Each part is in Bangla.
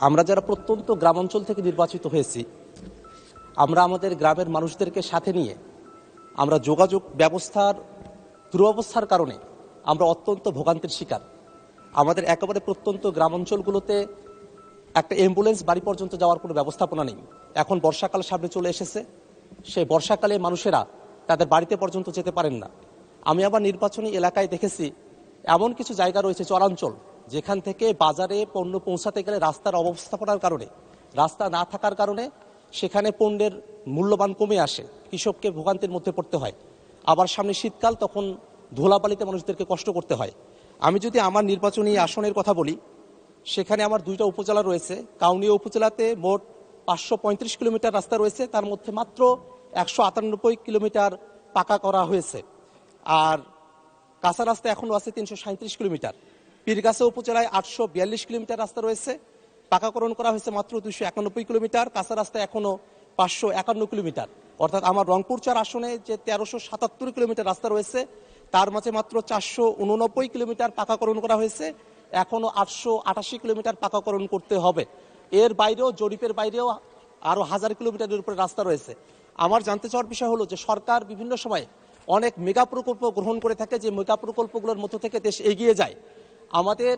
আমরা যারা প্রত্যন্ত গ্রামাঞ্চল থেকে নির্বাচিত হয়েছি, আমরা আমাদের গ্রামের মানুষদেরকে সাথে নিয়ে আমরা যোগাযোগ ব্যবস্থার দুরবস্থার কারণে আমরা অত্যন্ত ভোগান্তির শিকার। আমাদের একেবারে প্রত্যন্ত গ্রামাঞ্চলগুলোতে একটা অ্যাম্বুলেন্স বাড়ি পর্যন্ত যাওয়ার কোনো ব্যবস্থাপনা নেই। এখন বর্ষাকাল সামনে চলে এসেছে, সেই বর্ষাকালে মানুষেরা তাদের বাড়িতে পর্যন্ত যেতে পারেন না। আমি আবার নির্বাচনী এলাকায় দেখেছি এমন কিছু জায়গা রয়েছে চরাঞ্চল, যেখান থেকে বাজারে পণ্য পৌঁছাতে গেলে রাস্তার অব্যবস্থাপনার কারণে, রাস্তা না থাকার কারণে সেখানে পণ্যের মূল্যবান কমে আসে, কৃষককে ভোগান্তির মধ্যে পড়তে হয়। আবার সামনে শীতকাল, তখন ধুলাবালিতে মানুষদেরকে কষ্ট করতে হয়। আমি যদি আমার নির্বাচনী আসনের কথা বলি, সেখানে আমার 2টা উপজেলা রয়েছে। কাউনিয়া উপজেলাতে মোট 535 কিলোমিটার রাস্তা রয়েছে, তার মধ্যে মাত্র 198 কিলোমিটার পাকা করা হয়েছে, আর কাঁচা রাস্তা এখনও আছে 337 কিলোমিটার। পীরগাছা উপজেলায় 842 কিলোমিটার রাস্তা রয়েছে, পাকাকরণ করা হয়েছে মাত্র 291 কিলোমিটার, কাঁচা রাস্তা এখনও 551 কিলোমিটার। অর্থাৎ আমার রংপুর 4 আসনে যে 1377 কিলোমিটার রাস্তা রয়েছে, তার মাঝে মাত্র 489 কিলোমিটার পাকাকরণ করা হয়েছে, এখনও 888 কিলোমিটার পাকাকরণ করতে হবে। এর বাইরেও, জরিপের বাইরেও আরও 1000 কিলোমিটারের উপরে রাস্তা রয়েছে। আমার জানতে চাওয়ার বিষয় হলো যে সরকার বিভিন্ন সময় অনেক মেগা প্রকল্প গ্রহণ করে থাকে, যে মেগা প্রকল্পগুলোর মধ্য থেকে দেশ এগিয়ে যায়। আমাদের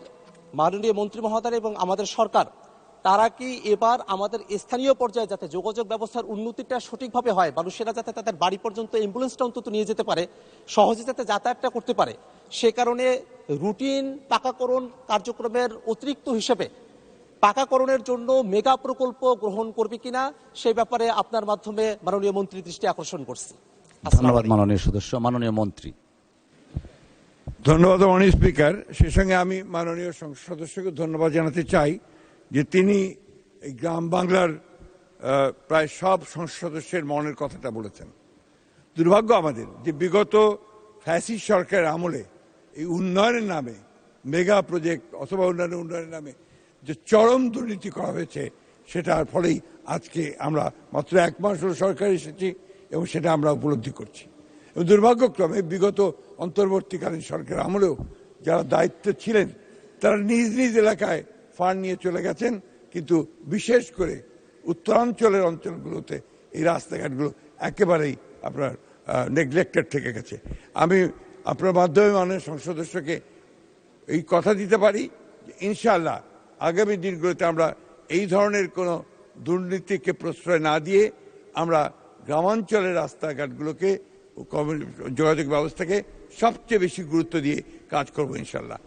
মাননীয় মন্ত্রী মহোদয় এবং আমাদের সরকার, তারা কি এবার আমাদের স্থানীয় পর্যায়ে যাতে যোগাযোগ ব্যবস্থার উন্নতিটা সঠিকভাবে হয়, মানুষেরা যাতে তাদের বাড়ি পর্যন্ত অ্যাম্বুলেন্সটা অন্তত নিয়ে যেতে পারে, সহজে যাতে যাতায়াতটা করতে পারে, সে কারণে রুটিন পাকাকরণ কার্যক্রমের অতিরিক্ত হিসেবে পাকাকরণের জন্য মেগা প্রকল্প গ্রহণ করবে কিনা, সেই ব্যাপারে আপনার মাধ্যমে মাননীয় মন্ত্রীর দৃষ্টি আকর্ষণ করছি। ধন্যবাদ মাননীয় সদস্য। মাননীয় মন্ত্রী। ধন্যবাদ মাননীয় স্পিকার। সে সঙ্গে আমি মাননীয় সংসদ সদস্যকে ধন্যবাদ জানাতে চাই যে তিনি এই গ্রাম বাংলার প্রায় সব সংসদ সদস্যের মনের কথাটা বলেছেন। দুর্ভাগ্য আমাদের যে বিগত ফ্যাসিস্ট সরকারের আমলে এই উন্নয়নের নামে, মেগা প্রজেক্ট অথবা উন্নয়নের নামে যে চরম দুর্নীতি করা হয়েছে, সেটার ফলেই আজকে আমরা মাত্র 1 মাস হল সরকার এসেছি এবং সেটা আমরা উপলব্ধি করছি। এবং দুর্ভাগ্যক্রমে বিগত অন্তর্বর্তীকালীন সরকার আমলেও যারা দায়িত্বে ছিলেন, তারা নিজ নিজ এলাকায় ফান্ড নিয়ে চলে গেছেন, কিন্তু বিশেষ করে উত্তরাঞ্চলের অঞ্চলগুলোতে এই রাস্তাঘাটগুলো একেবারেই আপনার নেগলেক্টেড থেকে গেছে। আমি আপনার মাধ্যমে মাননীয় সংসদ সদস্যকে এই কথা দিতে পারি যে ইনশাআল্লাহ আগামী দিনগুলোতে আমরা এই ধরনের কোনো দুর্নীতিকে প্রশ্রয় না দিয়ে আমরা গ্রামাঞ্চলের রাস্তাঘাটগুলোকে, যোগাযোগ ব্যবস্থাকে সবচেয়ে বেশি গুরুত্ব দিয়ে কাজ করবো ইনশাআল্লাহ।